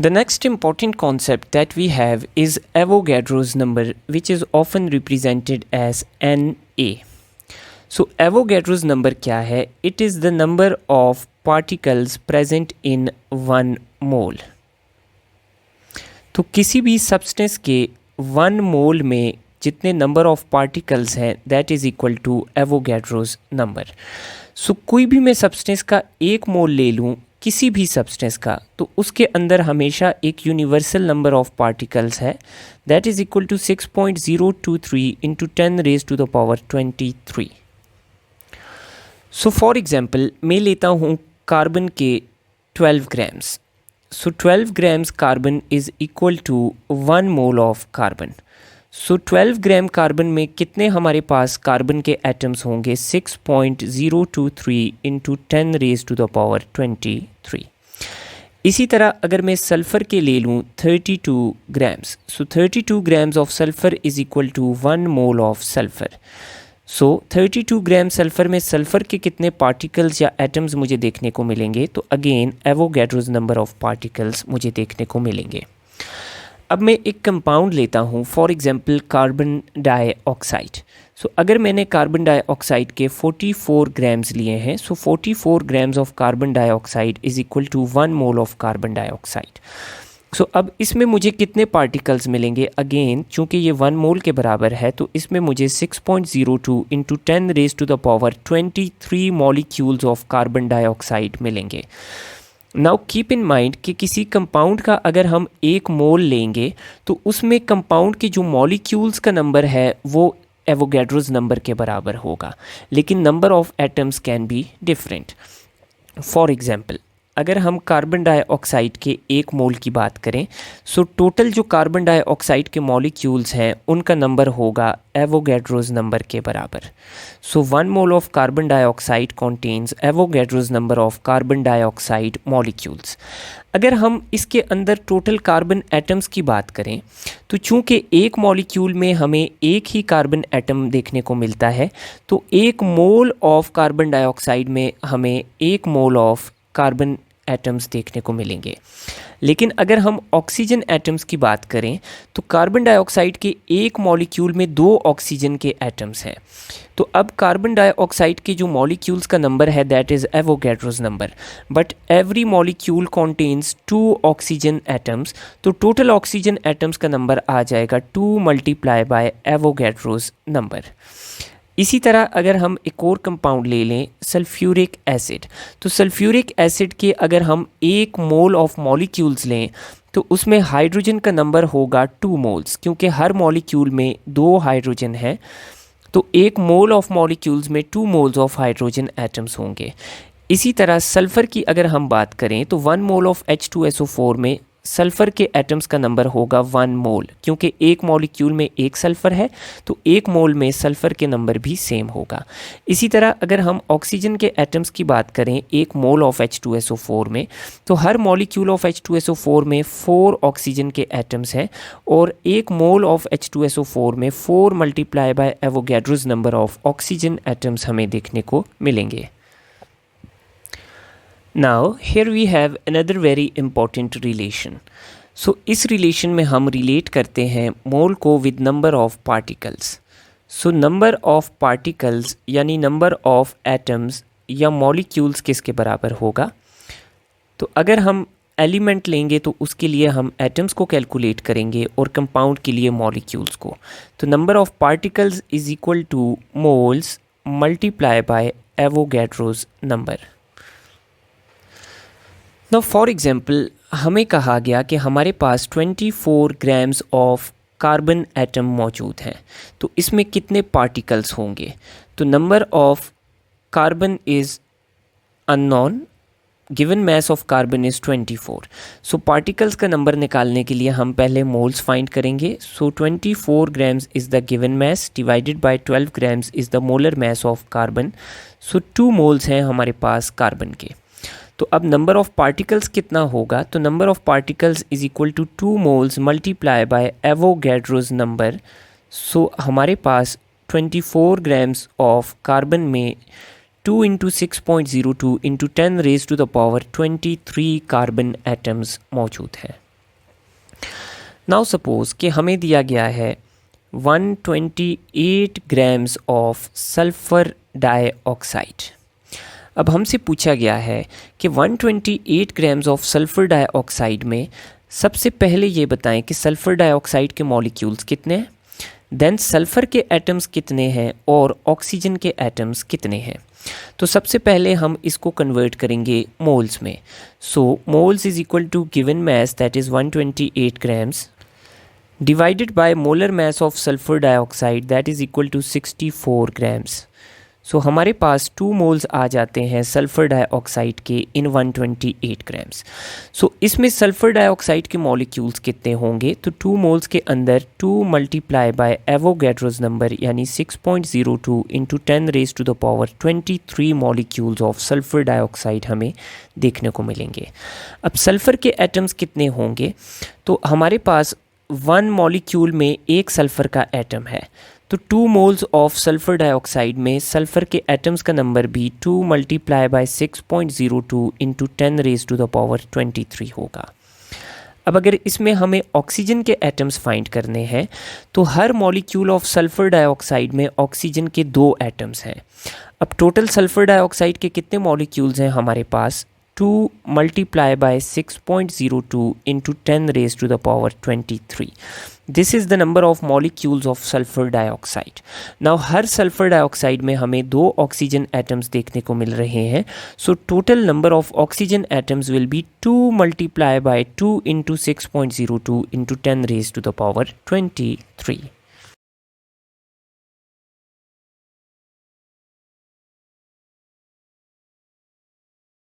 The next important concept that we have is Avogadro's number, which is often represented as Na. So Avogadro's number क्या है? It is the number of particles present in 1 mole. तो किसी भी substance के 1 mole में जितने number of particles हैं that is equal to Avogadro's number. So कोई भी मैं सब्सटेंस का 1 मोल ले लूँ किसी भी सब्सटेंस का, तो उसके अंदर हमेशा एक यूनिवर्सल नंबर ऑफ पार्टिकल्स है that is equal to 6.023 into 10⁻23. So for example मैं लेता हूँ कार्बन के 12 grams. So 12 grams carbon is equal to 1 mole of carbon. So 12 gram carbon में कितने हमारे पास कार्बन के एटम्स होंगे? 6.023 इंटू 10⁻23. इसी तरह अगर मैं सल्फ़र के ले लूँ 32 grams. So 32 grams of sulphur is equal to 1 mole of sulphur. So 32 gram sulphur में सल्फ़र के कितने पार्टिकल्स या एटम्स मुझे देखने को मिलेंगे? तो again Avogadro's number of particles मुझे देखने को मिलेंगे. अब मैं एक कंपाउंड लेता हूँ, for example carbon dioxide. So अगर मैंने कार्बन डाइऑक्साइड के 44 ग्राम्स लिए हैं, so 44 grams of carbon dioxide is equal to 1 mole of carbon dioxide. So अब इसमें मुझे कितने पार्टिकल्स मिलेंगे? अगेन चूँकि ये 1 मोल के बराबर है तो इसमें मुझे 6.02 into 10⁻23 molecules of carbon dioxide मिलेंगे. नाउ कीप इन माइंड कि किसी कंपाउंड का अगर हम 1 मोल लेंगे तो उसमें कंपाउंड के जो मॉलिक्यूल्स का नंबर है वो एवोगैड्रोज नंबर के बराबर होगा, लेकिन number of atoms can be different. For example अगर हम कार्बन डाइऑक्साइड के 1 मोल की बात करें, सो टोटल जो कार्बन डाइऑक्साइड के मॉलिक्यूल्स हैं उनका नंबर होगा एवोगैड्रोज नंबर के बराबर. सो 1 mole of carbon dioxide contains Avogadro's number of carbon dioxide molecules. अगर हम इसके अंदर टोटल कार्बन एटम्स की बात करें तो चूँकि एक मॉलिक्यूल में हमें एक ही कार्बन एटम देखने को मिलता है, तो 1 मोल ऑफ कार्बन डाइऑक्साइड में हमें 1 मोल ऑफ कार्बन एटम्स देखने को मिलेंगे. लेकिन अगर हम ऑक्सीजन एटम्स की बात करें तो कार्बन डाइऑक्साइड के 1 मॉलिक्यूल में 2 ऑक्सीजन के एटम्स हैं. तो अब कार्बन डाइऑक्साइड के जो मॉलिक्यूल्स का नंबर है that is Avogadro's number, but every molecule contains 2 oxygen atoms. तो टोटल ऑक्सीजन एटम्स का नंबर आ जाएगा 2 मल्टीप्लाई बाय एवोगैड्रोज नंबर. इसी तरह अगर हम एक और कंपाउंड ले लें सल्फ्यूरिक एसिड, तो सल्फ्यूरिक एसिड के अगर हम 1 मोल ऑफ मॉलिक्यूल्स लें तो उसमें हाइड्रोजन का नंबर होगा 2 मोल्स, क्योंकि हर मॉलिक्यूल में 2 हाइड्रोजन है. तो 1 मोल ऑफ मॉलिक्यूल्स में 2 मोल्स ऑफ हाइड्रोजन एटम्स होंगे. इसी तरह सल्फ़र की अगर हम बात करें तो 1 मोल ऑफ H2SO4 में सल्फ़र के एटम्स का नंबर होगा 1 मोल, क्योंकि एक मॉलिक्यूल में 1 सल्फ़र है तो 1 मोल में सल्फ़र के नंबर भी सेम होगा. इसी तरह अगर हम ऑक्सीजन के एटम्स की बात करें 1 मोल ऑफ H2SO4 में, तो हर मॉलिक्यूल ऑफ H2SO4 में 4 ऑक्सीजन के एटम्स हैं और 1 मोल ऑफ H2SO4 में 4 multiply by Avogadro's number of oxygen atoms हमें देखने को मिलेंगे. Now here we have another very important relation. So इस रिलेशन में हम रिलेट करते हैं मोल को with number of particles. So number of particles यानी नंबर ऑफ एटम्स या मॉलिक्यूल्स किसके बराबर होगा? तो अगर हम एलिमेंट लेंगे तो उसके लिए हम एटम्स को कैलकुलेट करेंगे और कंपाउंड के लिए मॉलिक्यूल्स को. तो number of particles is equal two moles multiply by Avogadro's number. Now for example हमें कहा गया कि हमारे पास 24 ग्राम्स ऑफ कार्बन एटम मौजूद हैं, तो इसमें कितने पार्टिकल्स होंगे? तो number of carbon is unknown, given mass of carbon is 24. So particles का नंबर निकालने के लिए हम पहले मोल्स फाइंड करेंगे. सो 24 grams is the given mess divided by 12 grams is the molar mass of carbon. So 2 moles हैं हमारे पास carbon के. तो अब नंबर ऑफ पार्टिकल्स कितना होगा? तो number of particles is equal to 2 moles multiply by Avogadro's number. So हमारे पास 24 ग्राम्स ऑफ कार्बन में 2 इंटू 6.02 इंटू 10⁻23 कार्बन एटम्स मौजूद है. नाउ सपोज़ कि हमें दिया गया है 128 ग्राम्स ऑफ सल्फ़र डाइऑक्साइड। अब हमसे पूछा गया है कि 128 ग्राम्स ऑफ सल्फ़र डाइऑक्साइड में सबसे पहले ये बताएं कि सल्फ़र डाइऑक्साइड के मॉलिक्यूल्स कितने हैं, देन सल्फ़र के एटम्स कितने हैं और ऑक्सीजन के एटम्स कितने हैं। तो सबसे पहले हम इसको कन्वर्ट करेंगे मोल्स में। So moles is equal to given mass that is 128 grams divided by molar mass of sulfur dioxide that is equal to 64 grams. सो हमारे पास 2 मोल्स आ जाते हैं सल्फ़र डाइऑक्साइड के इन 128 ग्राम्स। सो इसमें सल्फ़र डाइऑक्साइड के मॉलिक्यूल्स कितने होंगे, तो 2 मोल्स के अंदर 2 मल्टीप्लाई बाय एवोगैड्रोस नंबर यानी 6.02 into 10 raise to the power 23 molecules of sulphur dioxide हमें देखने को मिलेंगे। अब सल्फ़र के एटम्स कितने होंगे, तो हमारे पास 1 मॉलिक्यूल में एक सल्फ़र का एटम है, तो 2 मोल्स ऑफ सल्फ़र डाइऑक्साइड में सल्फ़र के एटम्स का नंबर भी 2 multiply by 6.02 into 10 raise to the power 23 होगा। अब अगर इसमें हमें ऑक्सीजन के एटम्स फाइंड करने हैं तो हर मॉलिक्यूल ऑफ सल्फ़र डाइऑक्साइड में ऑक्सीजन के 2 एटम्स हैं। अब टोटल सल्फ़र डाइऑक्साइड के कितने मॉलिक्यूल्स हैं हमारे पास, 2 multiply by 6.02 into 10 raised to the power 23. This is the number of molecules of sulfur dioxide. Now her sulphur dioxide में हमें 2 ऑक्सीजन एटम्स देखने को मिल रहे हैं। So total number of oxygen atoms will be 2 multiply by 2 into 6.02 into 10 raised to the power 23.